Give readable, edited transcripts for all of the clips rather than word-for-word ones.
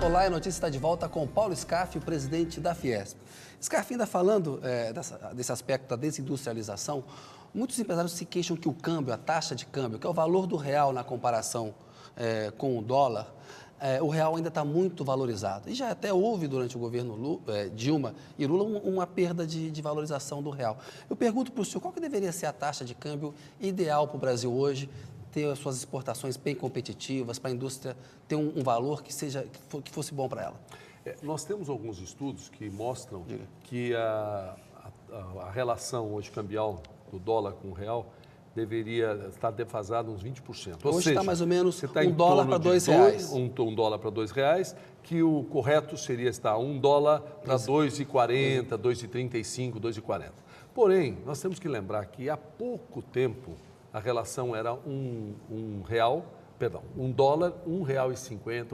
Olá, a notícia está de volta com Paulo Scarfi, o presidente da Fiesp. Scarfi, ainda falando desse aspecto da desindustrialização, muitos empresários se queixam que o câmbio, a taxa de câmbio, que é o valor do real na comparação com o dólar, o real ainda está muito valorizado. E já até houve, durante o governo Dilma e Lula, uma perda de valorização do real. Eu pergunto para o senhor, qual que deveria ser a taxa de câmbio ideal para o Brasil hoje, ter as suas exportações bem competitivas, para a indústria ter um valor que fosse bom para ela? Nós temos alguns estudos que mostram que a relação hoje cambial do dólar com o real deveria estar defasada uns 20%. Hoje está mais ou menos $1 para R$2. Um dólar para R$2, que o correto seria estar $1 para R$2,40, R$2,35, R$2,40. Porém, nós temos que lembrar que há pouco tempo a relação era $1, R$1,50,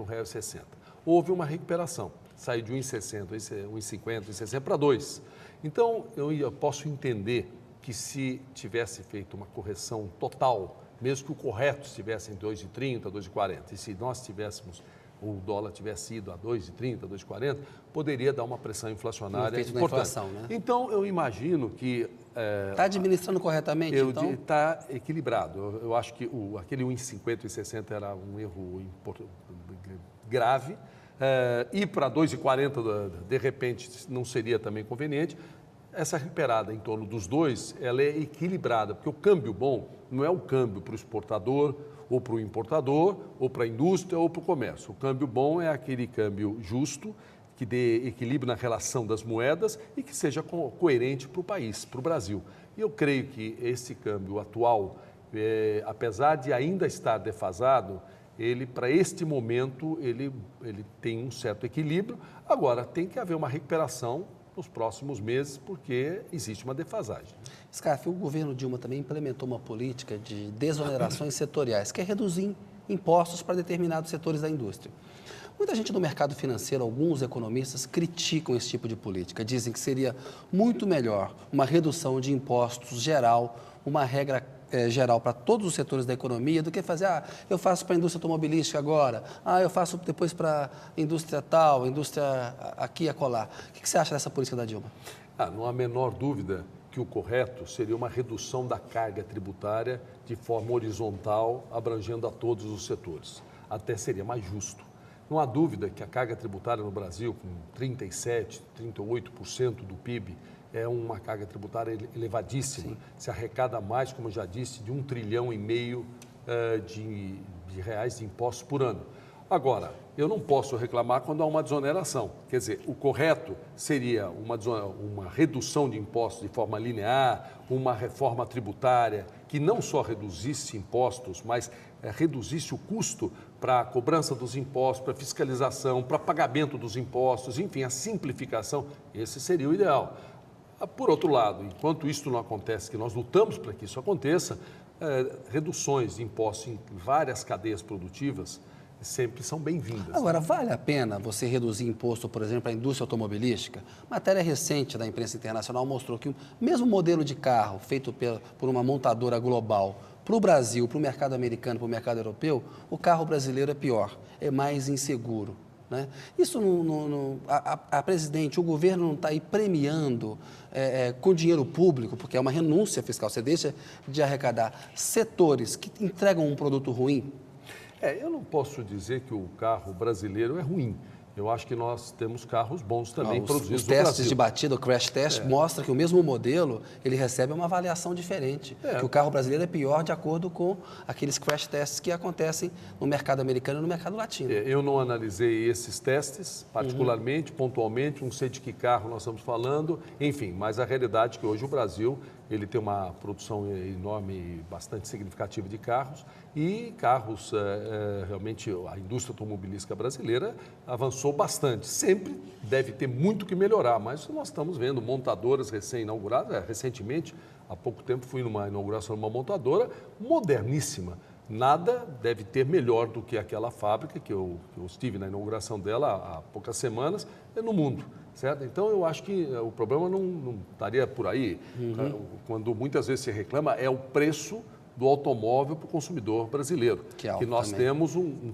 R$1,60. Houve uma recuperação, saiu de 1,60, 1,50, 1,60 para 2. Então, eu posso entender que se tivesse feito uma correção total, mesmo que o correto estivesse em 2,30, 2,40, e se nós tivéssemos, o dólar tivesse ido a 2,30, 2,40, poderia dar uma pressão inflacionária importante. Inflação, né? Então, eu imagino que... Está administrando corretamente, então? Está equilibrado. Eu acho que aquele 1,50 e 60 era um erro grave. Ir para 2,40, de repente, não seria também conveniente. Essa recuperada em torno dos dois, ela é equilibrada, porque o câmbio bom não é o câmbio para o exportador, ou para o importador, ou para a indústria, ou para o comércio. O câmbio bom é aquele câmbio justo, que dê equilíbrio na relação das moedas e que seja coerente para o país, para o Brasil. E eu creio que esse câmbio atual, apesar de ainda estar defasado, ele, para este momento, ele tem um certo equilíbrio. Agora, tem que haver uma recuperação nos próximos meses, porque existe uma defasagem. Scarfi, o governo Dilma também implementou uma política de desonerações setoriais, que é reduzir impostos para determinados setores da indústria. Muita gente do mercado financeiro, alguns economistas, criticam esse tipo de política. Dizem que seria muito melhor uma redução de impostos geral, uma regra geral para todos os setores da economia, do que fazer, eu faço para a indústria automobilística agora, eu faço depois para a indústria tal, indústria aqui e acolá. O que você acha dessa política da Dilma? Não há a menor dúvida que o correto seria uma redução da carga tributária de forma horizontal, abrangendo a todos os setores. Até seria mais justo. Não há dúvida que a carga tributária no Brasil, com 37%, 38% do PIB, é uma carga tributária elevadíssima. Sim. Se arrecada mais, como eu já disse, de 1,5 trilhão de reais de impostos por ano. Agora, eu não posso reclamar quando há uma desoneração. Quer dizer, o correto seria uma redução de impostos de forma linear, uma reforma tributária que não só reduzisse impostos, mas reduzisse o custo para a cobrança dos impostos, para a fiscalização, para pagamento dos impostos, enfim, a simplificação. Esse seria o ideal. Por outro lado, enquanto isso não acontece, que nós lutamos para que isso aconteça, reduções de impostos em várias cadeias produtivas sempre são bem-vindas. Agora, vale a pena você reduzir imposto, por exemplo, à indústria automobilística? Matéria recente da imprensa internacional mostrou que o mesmo modelo de carro feito por uma montadora global para o Brasil, para o mercado americano, para o mercado europeu, o carro brasileiro é pior, é mais inseguro. Né? Isso a presidente, o governo não está aí premiando com dinheiro público, porque é uma renúncia fiscal, você deixa de arrecadar setores que entregam um produto ruim? Eu não posso dizer que o carro brasileiro é ruim. Eu acho que nós temos carros bons também produzidos no Brasil. Os testes de batida, o crash test, mostra que o mesmo modelo, ele recebe uma avaliação diferente. Que o carro brasileiro é pior de acordo com aqueles crash tests que acontecem no mercado americano e no mercado latino. Eu não analisei esses testes, particularmente, pontualmente, não sei de que carro nós estamos falando, enfim, mas a realidade é que hoje o Brasil ele tem uma produção enorme e bastante significativa de carros e carros, realmente, a indústria automobilística brasileira avançou bastante. Sempre deve ter muito que melhorar, mas nós estamos vendo montadoras recém-inauguradas. Recentemente, há pouco tempo, fui numa inauguração de uma montadora moderníssima. Nada deve ter melhor do que aquela fábrica que eu estive na inauguração dela há poucas semanas no mundo. Certo? Então, eu acho que o problema não estaria por aí. Quando muitas vezes se reclama, é o preço do automóvel para o consumidor brasileiro. Que nós também temos um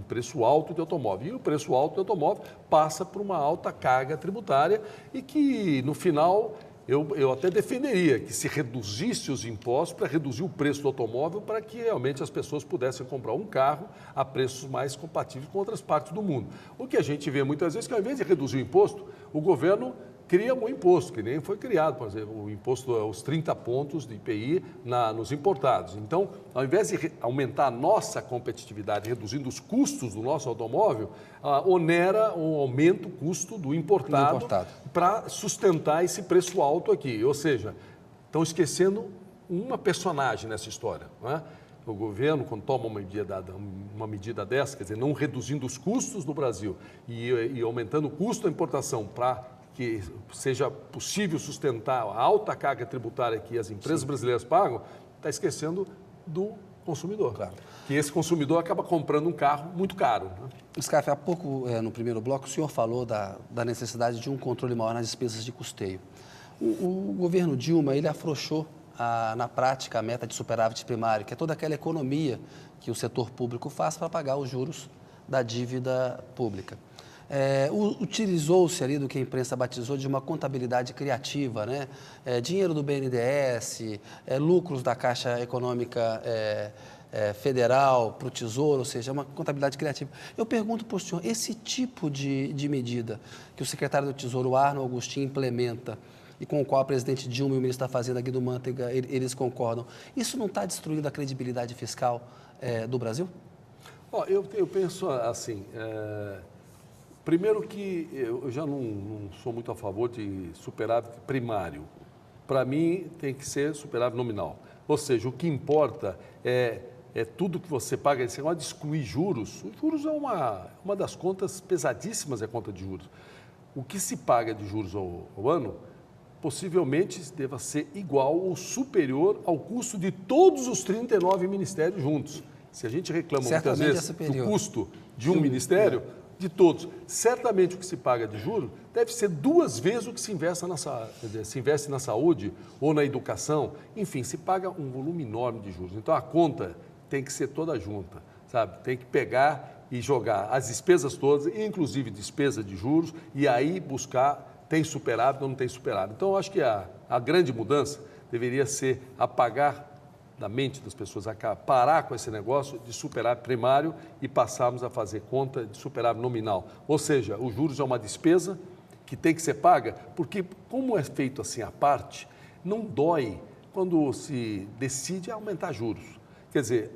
preço alto de automóvel. E o preço alto de automóvel passa por uma alta carga tributária e que, no final, eu até defenderia que se reduzisse os impostos para reduzir o preço do automóvel para que realmente as pessoas pudessem comprar um carro a preços mais compatíveis com outras partes do mundo. O que a gente vê muitas vezes é que, ao invés de reduzir o imposto, o governo cria um imposto, que nem foi criado, por exemplo, o imposto aos 30 pontos de IPI nos importados. Então, ao invés de aumentar a nossa competitividade, reduzindo os custos do nosso automóvel, onera ou aumenta o custo do importado. Para sustentar esse preço alto aqui. Ou seja, estão esquecendo uma personagem nessa história, não é? O governo, quando toma uma medida dessa, quer dizer, não reduzindo os custos no Brasil e aumentando o custo da importação para que seja possível sustentar a alta carga tributária que as empresas brasileiras pagam, está esquecendo do consumidor. Claro. Que esse consumidor acaba comprando um carro muito caro. Né? Scarfe, há pouco, no primeiro bloco, o senhor falou da necessidade de um controle maior nas despesas de custeio. O governo Dilma, ele afrouxou, na prática, a meta de superávit primário, que é toda aquela economia que o setor público faz para pagar os juros da dívida pública. Utilizou-se ali do que a imprensa batizou de uma contabilidade criativa, né? Dinheiro do BNDES, lucros da Caixa Econômica Federal para o Tesouro, ou seja, uma contabilidade criativa. Eu pergunto para o senhor, esse tipo de medida que o secretário do Tesouro, Arno Augustin, implementa e com o qual a presidente Dilma e o ministro da Fazenda, Guido Mantega, eles concordam, isso não está destruindo a credibilidade fiscal do Brasil? Eu penso assim... Primeiro que eu já não sou muito a favor de superávit primário. Para mim, tem que ser superávit nominal. Ou seja, o que importa é tudo que você paga. Esse negócio de excluir juros. Os juros é uma das contas pesadíssimas, é a conta de juros. O que se paga de juros ao ano, possivelmente deva ser igual ou superior ao custo de todos os 39 ministérios juntos. Se a gente reclama muitas vezes do custo de um ministério... de todos. Certamente o que se paga de juros deve ser 2 vezes o que se investe na saúde ou na educação. Enfim, se paga um volume enorme de juros. Então, a conta tem que ser toda junta, sabe? Tem que pegar e jogar as despesas todas, inclusive despesa de juros, e aí buscar tem superávit ou não tem superávit. Então, eu acho que a grande mudança deveria ser apagar da mente das pessoas, parar com esse negócio de superávit primário e passarmos a fazer conta de superávit nominal. Ou seja, os juros é uma despesa que tem que ser paga, porque como é feito assim à parte, não dói quando se decide aumentar juros. Quer dizer,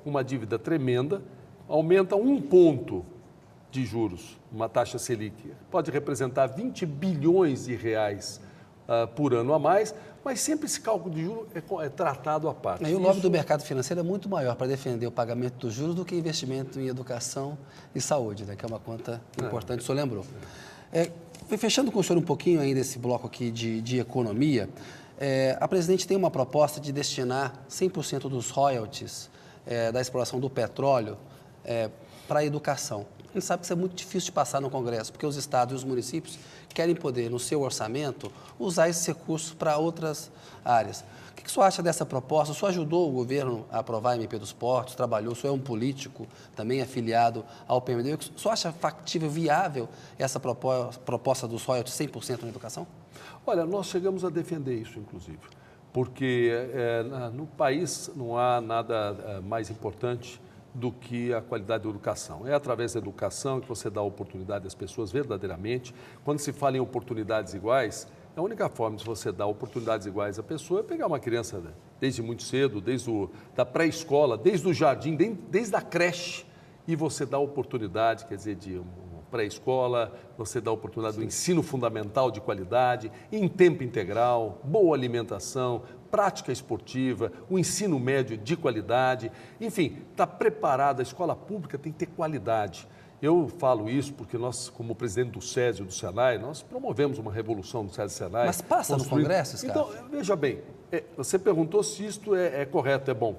uma dívida tremenda, aumenta 1 ponto de juros, uma taxa Selic, pode representar 20 bilhões de reais por ano a mais, mas sempre esse cálculo de juros é tratado à parte. E o lobby do mercado financeiro é muito maior para defender o pagamento dos juros do que investimento em educação e saúde, né, que é uma conta importante, o senhor lembrou. Fechando com o senhor um pouquinho ainda esse bloco aqui de economia, a presidente tem uma proposta de destinar 100% dos royalties da exploração do petróleo para a educação. A gente sabe que isso é muito difícil de passar no Congresso, porque os estados e os municípios querem poder, no seu orçamento, usar esse recurso para outras áreas. O que o senhor acha dessa proposta? O senhor ajudou o governo a aprovar a MP dos Portos, trabalhou, o senhor é um político também afiliado ao PMDB. O senhor acha factível, viável essa proposta dos royalties 100% na educação? Olha, nós chegamos a defender isso, inclusive, porque no país não há nada mais importante do que a qualidade da educação. É através da educação que você dá oportunidade às pessoas verdadeiramente. Quando se fala em oportunidades iguais, a única forma de você dar oportunidades iguais à pessoa é pegar uma criança desde muito cedo, desde da pré-escola, desde o jardim, desde a creche, e você dá oportunidade, quer dizer, de pré-escola, você dá a oportunidade do ensino fundamental de qualidade, em tempo integral, boa alimentação, prática esportiva, o ensino médio de qualidade, enfim, está preparada, a escola pública tem que ter qualidade. Eu falo isso porque nós, como presidente do SESI e do SENAI, nós promovemos uma revolução do SESI e SENAI. Mas passa no Congresso, cara? Então, veja bem, você perguntou se isto é correto, é bom.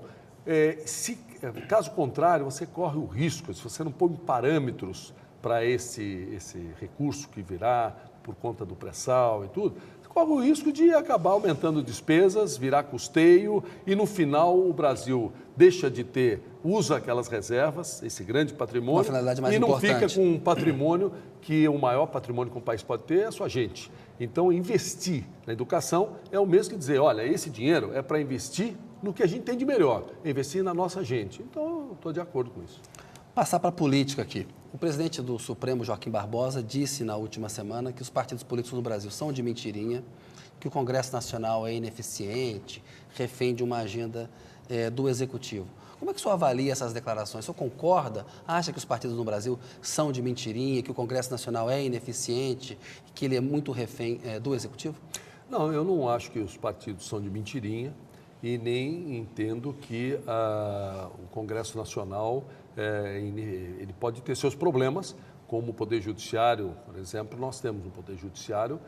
Caso contrário, você corre o risco, se você não põe parâmetros para esse recurso que virá por conta do pré-sal e tudo, corre o risco de acabar aumentando despesas, virar custeio e no final o Brasil deixa de ter, usa aquelas reservas, esse grande patrimônio, uma finalidade mais e não importante. fica com um patrimônio que o maior patrimônio que um país pode ter é a sua gente. Então, investir na educação é o mesmo que dizer, olha, esse dinheiro é para investir no que a gente tem de melhor, investir na nossa gente. Então, eu estou de acordo com isso. Passar para a política aqui. O presidente do Supremo, Joaquim Barbosa, disse na última semana que os partidos políticos no Brasil são de mentirinha, que o Congresso Nacional é ineficiente, refém de uma agenda do Executivo. Como é que o senhor avalia essas declarações? O senhor concorda? Acha que os partidos no Brasil são de mentirinha, que o Congresso Nacional é ineficiente, que ele é muito refém do Executivo? Não, eu não acho que os partidos são de mentirinha e nem entendo que o Congresso Nacional ele pode ter seus problemas, como o Poder Judiciário, por exemplo. Nós temos no Poder Judiciário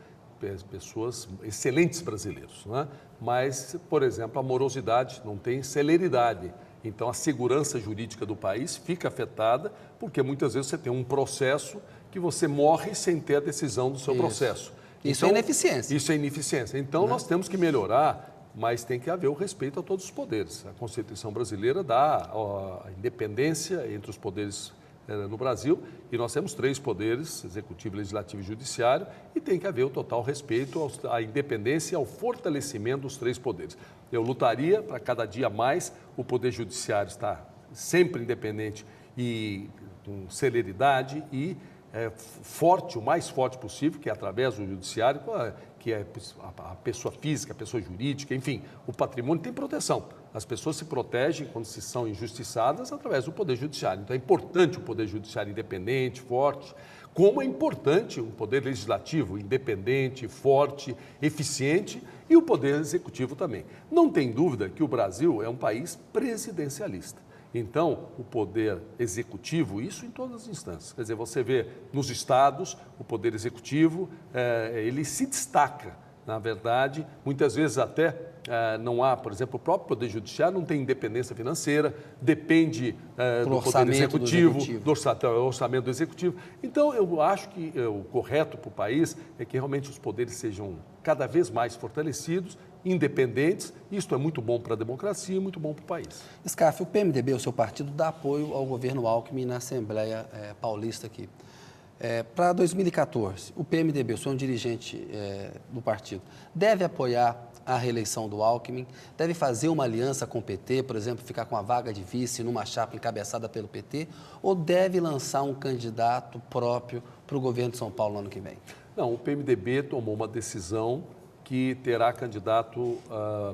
pessoas, excelentes brasileiros, não é? Mas, por exemplo, a morosidade não tem celeridade. Então, a segurança jurídica do país fica afetada, porque muitas vezes você tem um processo que você morre sem ter a decisão do seu processo. Isso então, é ineficiência. Isso é ineficiência. Então, nós temos que melhorar, mas tem que haver o respeito a todos os poderes. A Constituição brasileira dá a independência entre os poderes no Brasil, e nós temos 3 poderes, executivo, legislativo e judiciário, e tem que haver o total respeito à independência e ao fortalecimento dos 3 poderes. Eu lutaria para cada dia mais o Poder Judiciário estar sempre independente e com celeridade e forte, o mais forte possível, que é através do Judiciário, que é a pessoa física, a pessoa jurídica, enfim, o patrimônio tem proteção. As pessoas se protegem quando se são injustiçadas através do Poder Judiciário. Então é importante o Poder Judiciário independente, forte, como é importante um Poder Legislativo independente, forte, eficiente e o Poder Executivo também. Não tem dúvida que o Brasil é um país presidencialista. Então, o Poder Executivo, isso em todas as instâncias. Quer dizer, você vê nos estados, o Poder Executivo, ele se destaca. Na verdade, muitas vezes até não há, por exemplo, o próprio Poder Judiciário não tem independência financeira, depende do Poder Executivo, do orçamento do Executivo. Então, eu acho que o correto para o país é que realmente os poderes sejam cada vez mais fortalecidos, independentes. Isto é muito bom para a democracia e muito bom para o país. Scarf, o PMDB, o seu partido, dá apoio ao governo Alckmin na Assembleia Paulista aqui. Para 2014, o PMDB, o senhor é um dirigente do partido, deve apoiar a reeleição do Alckmin? Deve fazer uma aliança com o PT, por exemplo, ficar com a vaga de vice numa chapa encabeçada pelo PT? Ou deve lançar um candidato próprio para o governo de São Paulo no ano que vem? Não, o PMDB tomou uma decisão que terá candidato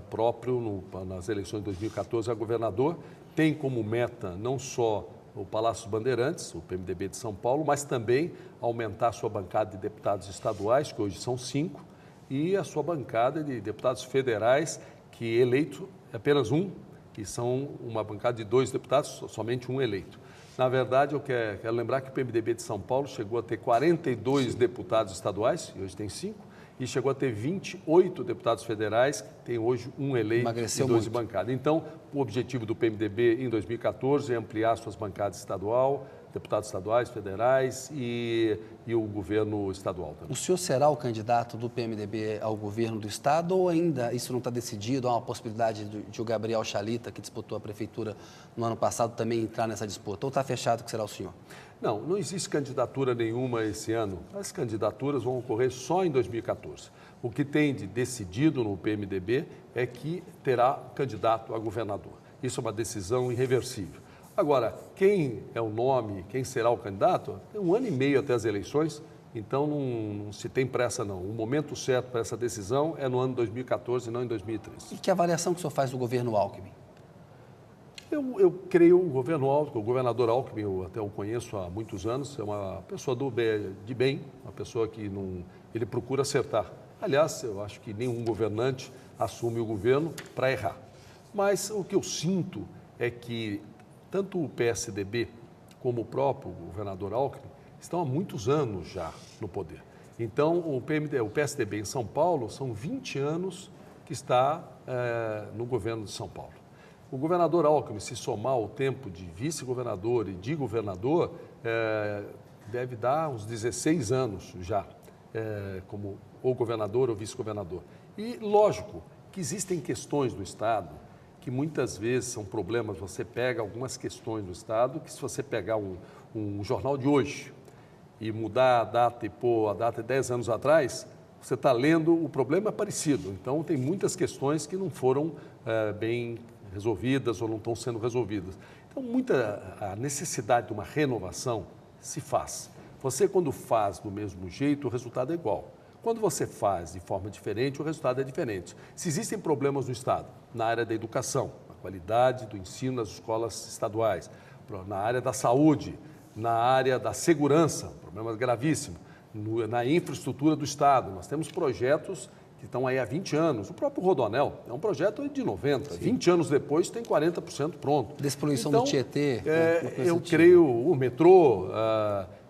próprio nas eleições de 2014 a governador. Tem como meta não só o Palácio dos Bandeirantes, o PMDB de São Paulo, mas também aumentar a sua bancada de deputados estaduais, que hoje são 5, e a sua bancada de deputados federais, que eleito é apenas um, que são uma bancada de 2 deputados, somente um eleito. Na verdade, eu quero lembrar que o PMDB de São Paulo chegou a ter 42 deputados estaduais, e hoje tem 5, e chegou a ter 28 deputados federais, tem hoje um eleito e 12 bancadas. Então, o objetivo do PMDB em 2014 é ampliar suas bancadas estadual, deputados estaduais, federais e o governo estadual também. O senhor será o candidato do PMDB ao governo do Estado ou ainda isso não está decidido? Há uma possibilidade de o Gabriel Chalita, que disputou a prefeitura no ano passado, também entrar nessa disputa? Ou está fechado que será o senhor? Não, não existe candidatura nenhuma esse ano. As candidaturas vão ocorrer só em 2014. O que tem de decidido no PMDB é que terá candidato a governador. Isso é uma decisão irreversível. Agora, quem é o nome, quem será o candidato, tem 1 ano e meio até as eleições, então não se tem pressa não. O momento certo para essa decisão é no ano 2014 e não em 2013. E que avaliação que o senhor faz do governo Alckmin? Eu creio o governador Alckmin, eu até o conheço há muitos anos, é uma pessoa de bem, uma pessoa que ele procura acertar. Aliás, eu acho que nenhum governante assume o governo para errar. Mas o que eu sinto é que tanto o PSDB como o próprio governador Alckmin estão há muitos anos já no poder. Então, o PSDB em São Paulo são 20 anos que está no governo de São Paulo. O governador Alckmin, se somar o tempo de vice-governador e de governador, deve dar uns 16 anos já. como ou governador ou vice-governador. E, lógico, que existem questões do Estado que muitas vezes são problemas. Você pega algumas questões do Estado que, se você pegar um jornal de hoje e mudar a data e pôr a data de 10 anos atrás, você está lendo, o problema é parecido. Então, tem muitas questões que não foram bem resolvidas ou não estão sendo resolvidas. Então, a necessidade de uma renovação se faz. Você, quando faz do mesmo jeito, o resultado é igual. Quando você faz de forma diferente, o resultado é diferente. Se existem problemas no Estado, na área da educação, na qualidade do ensino nas escolas estaduais, na área da saúde, na área da segurança, problema gravíssimo, na infraestrutura do Estado, nós temos projetos que estão aí há 20 anos. O próprio Rodoanel é um projeto de 90. Sim. 20 anos depois tem 40% pronto. Despoluição do Tietê. Eu creio, o metrô,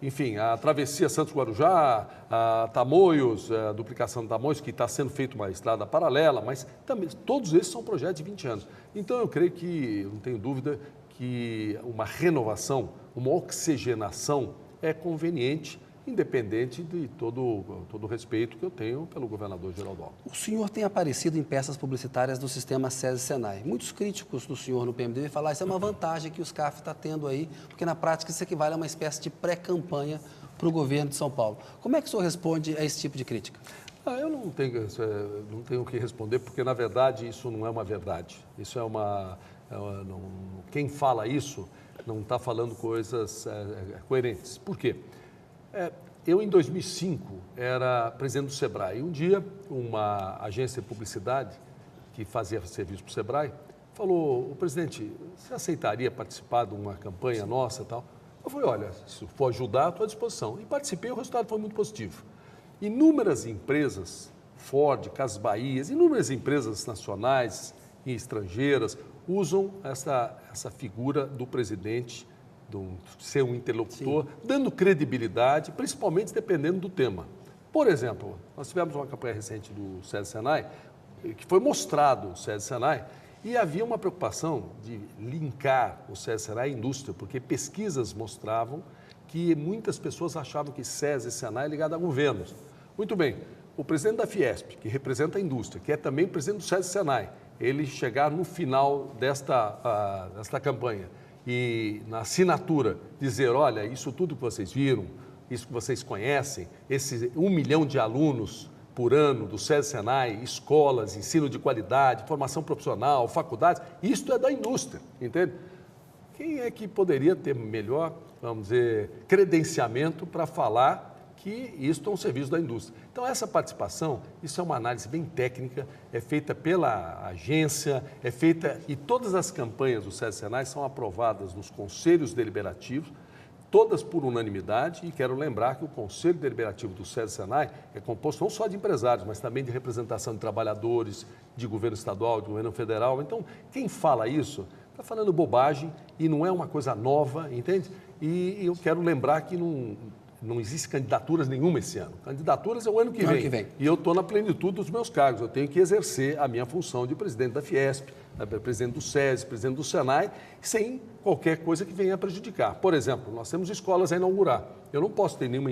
enfim, a travessia Santos-Guarujá, Tamoios, a duplicação de Tamoios, que está sendo feita uma estrada paralela, mas também todos esses são projetos de 20 anos. Então, eu creio que, não tenho dúvida, que uma renovação, uma oxigenação é conveniente, independente de todo o respeito que eu tenho pelo governador Geraldo Alckmin. O senhor tem aparecido em peças publicitárias do sistema SESI-Senai. Muitos críticos do senhor no PMDB falam que isso é uma vantagem que o SCAF está tendo aí, porque na prática isso equivale a uma espécie de pré-campanha para o governo de São Paulo. Como é que o senhor responde a esse tipo de crítica? Eu não tenho o que responder, porque na verdade isso não é uma verdade. Isso quem fala isso não está falando coisas coerentes. Por quê? Eu, em 2005, era presidente do SEBRAE. Um dia, uma agência de publicidade que fazia serviço para o SEBRAE falou: presidente, você aceitaria participar de uma campanha nossa e tal? Eu falei: olha, se for ajudar, estou à disposição. E participei, o resultado foi muito positivo. Inúmeras empresas, Ford, Casas Bahia, inúmeras empresas nacionais e estrangeiras usam essa figura do presidente, ser um interlocutor, sim, dando credibilidade, principalmente dependendo do tema. Por exemplo, nós tivemos uma campanha recente do SESI-Senai, que foi mostrado o SESI-Senai, e havia uma preocupação de linkar o SESI-Senai à indústria, porque pesquisas mostravam que muitas pessoas achavam que SESI e Senai é ligado a governos. Muito bem, o presidente da Fiesp, que representa a indústria, que é também presidente do SESI-Senai, ele chegar no final desta campanha e na assinatura dizer: olha, isso tudo que vocês viram, isso que vocês conhecem, esse 1 milhão de alunos por ano do SESI-Senai, escolas, ensino de qualidade, formação profissional, faculdades, isto é da indústria, entende? Quem é que poderia ter melhor, vamos dizer, credenciamento para falar que isso é um serviço da indústria? Então, essa participação, isso é uma análise bem técnica, é feita pela agência, e todas as campanhas do SESI-Senai são aprovadas nos conselhos deliberativos, todas por unanimidade, e quero lembrar que o Conselho Deliberativo do SESI-Senai é composto não só de empresários, mas também de representação de trabalhadores, de governo estadual, de governo federal. Então, quem fala isso está falando bobagem e não é uma coisa nova, entende? E eu quero lembrar que não existe candidaturas nenhuma esse ano. Candidaturas é o ano que vem. E eu estou na plenitude dos meus cargos. Eu tenho que exercer a minha função de presidente da Fiesp, presidente do SESI, presidente do Senai, sem qualquer coisa que venha a prejudicar. Por exemplo, nós temos escolas a inaugurar. Eu não posso ter nenhuma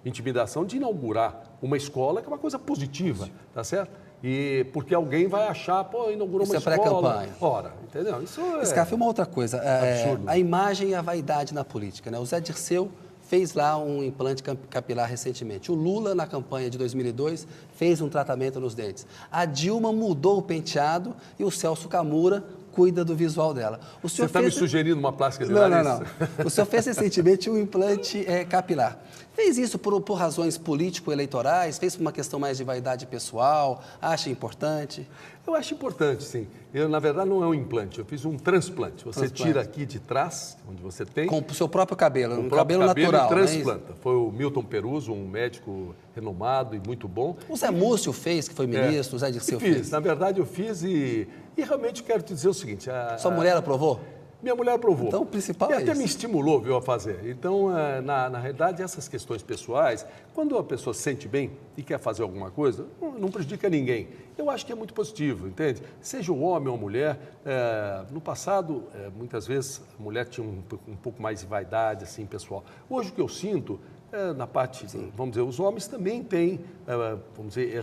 intimidação de inaugurar uma escola, que é uma coisa positiva, tá certo? E porque alguém vai achar, inaugurou uma escola. Isso é pré-campanha. Ora, entendeu? Isso é... SCAF, uma outra coisa. A imagem e a vaidade na política, né? O Zé Dirceu fez lá um implante capilar recentemente. O Lula, na campanha de 2002, fez um tratamento nos dentes. A Dilma mudou o penteado e o Celso Camura cuida do visual dela. Você está me sugerindo uma plástica de nariz? Não. O senhor fez recentemente um implante capilar. Fez isso por razões político-eleitorais? Fez por uma questão mais de vaidade pessoal? Acha importante? Eu acho importante, sim. Na verdade, não é um implante, eu fiz um transplante. Você tira aqui de trás, onde você tem... Com o seu próprio cabelo, um cabelo natural, e transplanta. Foi o Milton Peruso, um médico renomado e muito bom. O Zé Múcio fez, que foi ministro, o Zé Dirceu fez. Na verdade, eu fiz e realmente quero te dizer o seguinte... Sua mulher aprovou? Minha mulher aprovou. Então, o principal e é até isso. Me estimulou, viu, a fazer. Então, na realidade, essas questões pessoais, quando a pessoa se sente bem e quer fazer alguma coisa, não prejudica ninguém. Eu acho que é muito positivo, entende? Seja o homem ou a mulher, no passado, muitas vezes, a mulher tinha um pouco mais de vaidade, assim, pessoal. Hoje, o que eu sinto na parte, vamos dizer, os homens também têm, vamos dizer,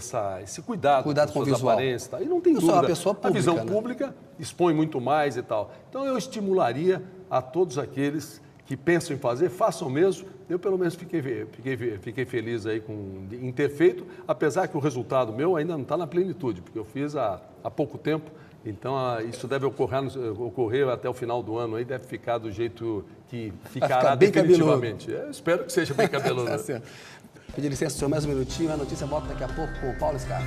esse cuidado com suas visual. aparências. Tá? E não tem Eu dúvida, sou uma pessoa pública, a visão né? pública expõe muito mais e tal. Então, eu estimularia a todos aqueles que pensam em fazer, façam mesmo. Eu, pelo menos, fiquei feliz aí em ter feito, apesar que o resultado meu ainda não está na plenitude, porque eu fiz há pouco tempo. Então, isso deve ocorrer até o final do ano, aí deve ficar do jeito que ficará bem definitivamente. Eu espero que seja bem cabeludo. Tá certo. Pedir licença, senhor, mais um minutinho. A notícia volta daqui a pouco com o Paulo Scarpa.